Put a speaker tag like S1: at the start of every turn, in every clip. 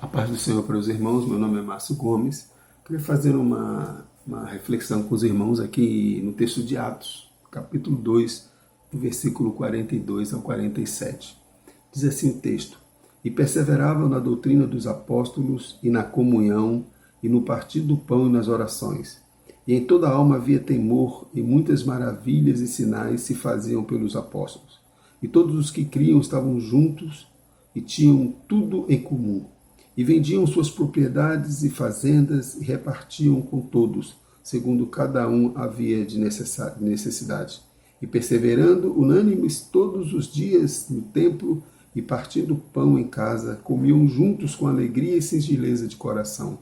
S1: A paz do Senhor para os irmãos, meu nome é Márcio Gomes. Queria fazer uma reflexão com os irmãos aqui no texto de Atos, capítulo 2, do versículo 42 ao 47. Diz assim o texto: E perseveravam na doutrina dos apóstolos e na comunhão e no partir do pão e nas orações. E em toda a alma havia temor, e muitas maravilhas e sinais se faziam pelos apóstolos. E todos os que criam estavam juntos e tinham tudo em comum. E vendiam suas propriedades e fazendas e repartiam com todos, segundo cada um havia de necessidade. E perseverando unânimes todos os dias no templo e partindo pão em casa, comiam juntos com alegria e singeleza de coração,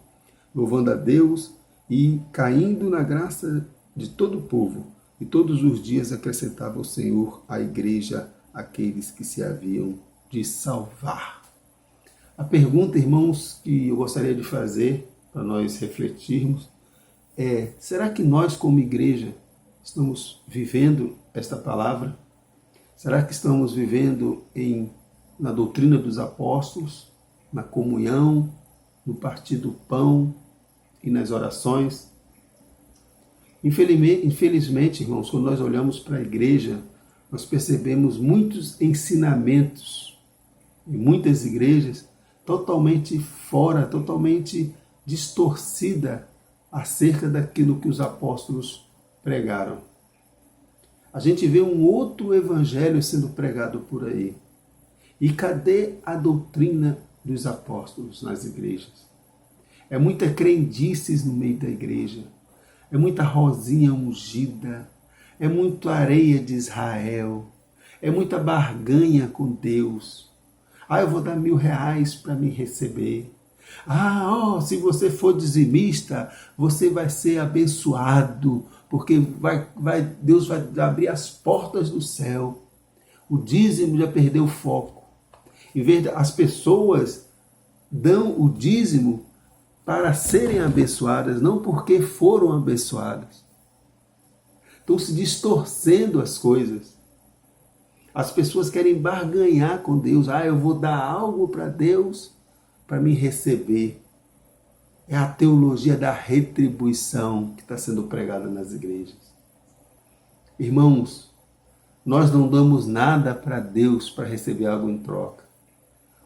S1: louvando a Deus e caindo na graça de todo o povo. E todos os dias acrescentava o Senhor à igreja aqueles que se haviam de salvar. A pergunta, irmãos, que eu gostaria de fazer para nós refletirmos é: será que nós, como igreja, estamos vivendo esta palavra? Será que estamos vivendo na doutrina dos apóstolos, na comunhão, no partir do pão e nas orações? Infelizmente, irmãos, quando nós olhamos para a igreja, nós percebemos muitos ensinamentos em muitas igrejas totalmente fora, totalmente distorcida acerca daquilo que os apóstolos pregaram. A gente vê um outro evangelho sendo pregado por aí. E cadê a doutrina dos apóstolos nas igrejas? É muita crendices no meio da igreja, é muita rosinha ungida, é muita areia de Israel, é muita barganha com Deus. Eu vou dar R$1.000 para me receber. Se você for dizimista, você vai ser abençoado, porque Deus vai abrir as portas do céu. O dízimo já perdeu o foco. Em vez de as pessoas dão o dízimo para serem abençoadas, não porque foram abençoadas. Estão se distorcendo as coisas. As pessoas querem barganhar com Deus. Eu vou dar algo para Deus para me receber. É a teologia da retribuição que está sendo pregada nas igrejas. Irmãos, nós não damos nada para Deus para receber algo em troca.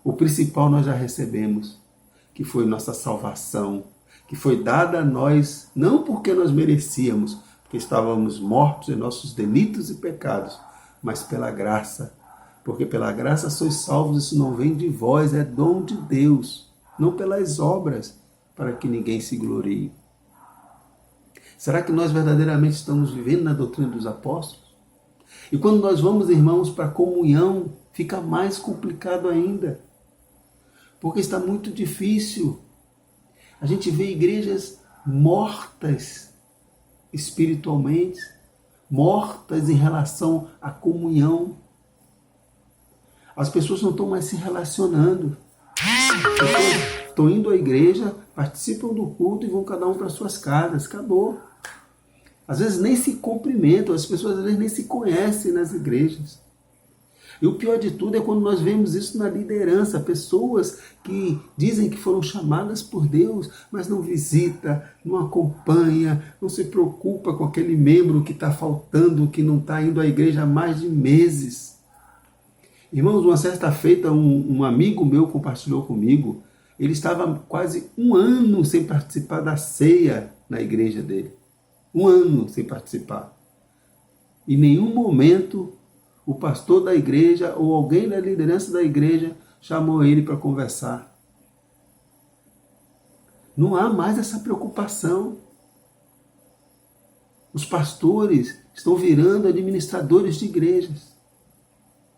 S1: O principal nós já recebemos, que foi nossa salvação, que foi dada a nós, não porque nós merecíamos, porque estávamos mortos em nossos delitos e pecados, mas pela graça, porque pela graça sois salvos, isso não vem de vós, é dom de Deus, não pelas obras, para que ninguém se glorie. Será que nós verdadeiramente estamos vivendo na doutrina dos apóstolos? E quando nós vamos, irmãos, para a comunhão, fica mais complicado ainda, porque está muito difícil. A gente vê igrejas mortas espiritualmente, mortas em relação à comunhão. As pessoas não estão mais se relacionando. Estão indo à igreja, participam do culto e vão cada um para suas casas. Acabou. Às vezes nem se cumprimentam, as pessoas às vezes nem se conhecem nas igrejas. E o pior de tudo é quando nós vemos isso na liderança, pessoas que dizem que foram chamadas por Deus, mas não visita, não acompanha, não se preocupa com aquele membro que está faltando, que não está indo à igreja há mais de meses. Irmãos, uma certa feita, um amigo meu compartilhou comigo, ele estava quase 1 ano sem participar da ceia na igreja dele. 1 ano sem participar. Em nenhum momento o pastor da igreja ou alguém da liderança da igreja chamou ele para conversar. Não há mais essa preocupação. Os pastores estão virando administradores de igrejas.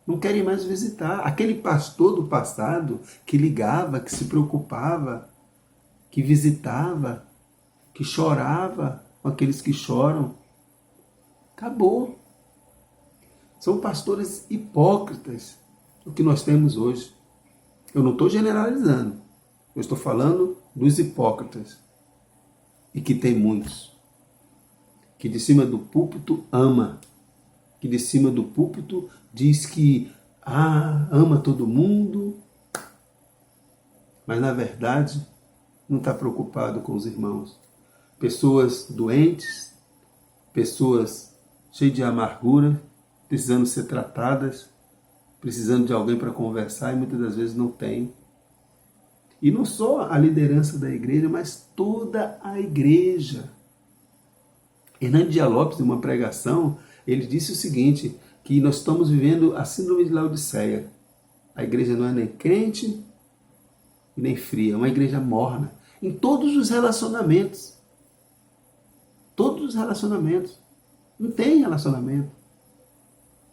S1: Não querem mais visitar. Aquele pastor do passado que ligava, que se preocupava, que visitava, que chorava com aqueles que choram, acabou. São pastores hipócritas o que nós temos hoje. Eu não estou generalizando. Eu estou falando dos hipócritas. E que tem muitos. Que de cima do púlpito ama. Que de cima do púlpito diz que ama todo mundo. mas na verdade não está preocupado com os irmãos. Pessoas doentes, pessoas cheias de amargura, precisando ser tratadas, precisando de alguém para conversar e muitas das vezes não tem. E não só a liderança da igreja, mas toda a igreja. Hernandes Lopes, em uma pregação, ele disse o seguinte, que nós estamos vivendo a síndrome de Laodiceia. A igreja não é nem crente e nem fria, é uma igreja morna. Em todos os relacionamentos. Todos os relacionamentos. Não tem relacionamento.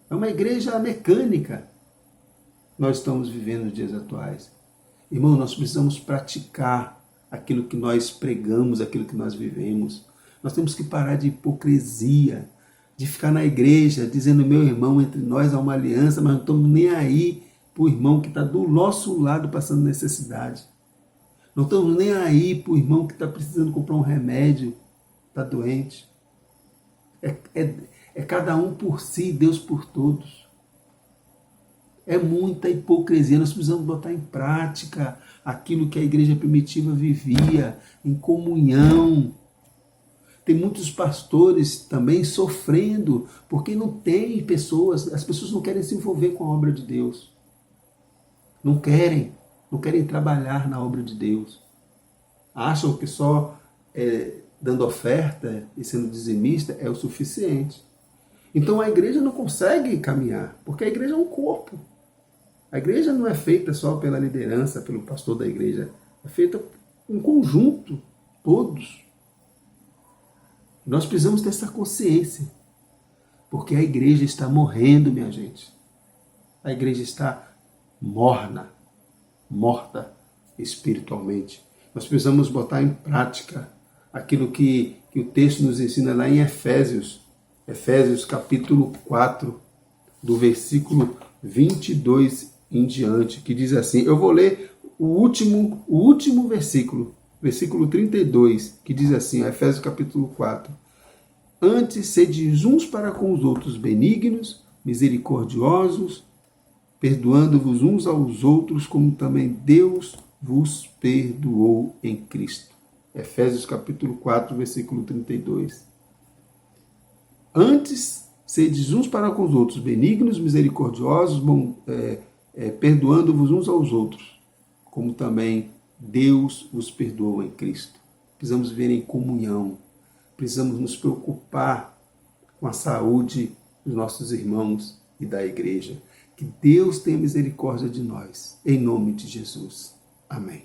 S1: É uma igreja mecânica. Nós estamos vivendo nos dias atuais. Irmão, nós precisamos praticar aquilo que nós pregamos, aquilo que nós vivemos. Nós temos que parar de hipocrisia, de ficar na igreja dizendo, meu irmão, entre nós há uma aliança, mas não estamos nem aí para o irmão que está do nosso lado passando necessidade. Não estamos nem aí para o irmão que está precisando comprar um remédio, está doente. É cada um por si, Deus por todos. É muita hipocrisia, nós precisamos botar em prática aquilo que a igreja primitiva vivia, em comunhão. Tem muitos pastores também sofrendo, porque não tem pessoas, as pessoas não querem se envolver com a obra de Deus. Não querem trabalhar na obra de Deus. Acham que só dando oferta e sendo dizimista é o suficiente. Então a igreja não consegue caminhar, porque a igreja é um corpo. A igreja não é feita só pela liderança, pelo pastor da igreja. É feita em conjunto, todos. Nós precisamos ter essa consciência. Porque a igreja está morrendo, minha gente. A igreja está morna, morta espiritualmente. Nós precisamos botar em prática aquilo que o texto nos ensina lá em Efésios. Efésios capítulo 4, do versículo 22 em diante, que diz assim, eu vou ler o último versículo, versículo 32, que diz assim, Efésios capítulo 4, antes sedes uns para com os outros benignos, misericordiosos, perdoando-vos uns aos outros, como também Deus vos perdoou em Cristo. Efésios capítulo 4, versículo 32. Antes sedes uns para com os outros benignos, misericordiosos, perdoando-vos uns aos outros, como também Deus vos perdoou em Cristo. Precisamos viver em comunhão, precisamos nos preocupar com a saúde dos nossos irmãos e da igreja. Que Deus tenha misericórdia de nós, em nome de Jesus. Amém.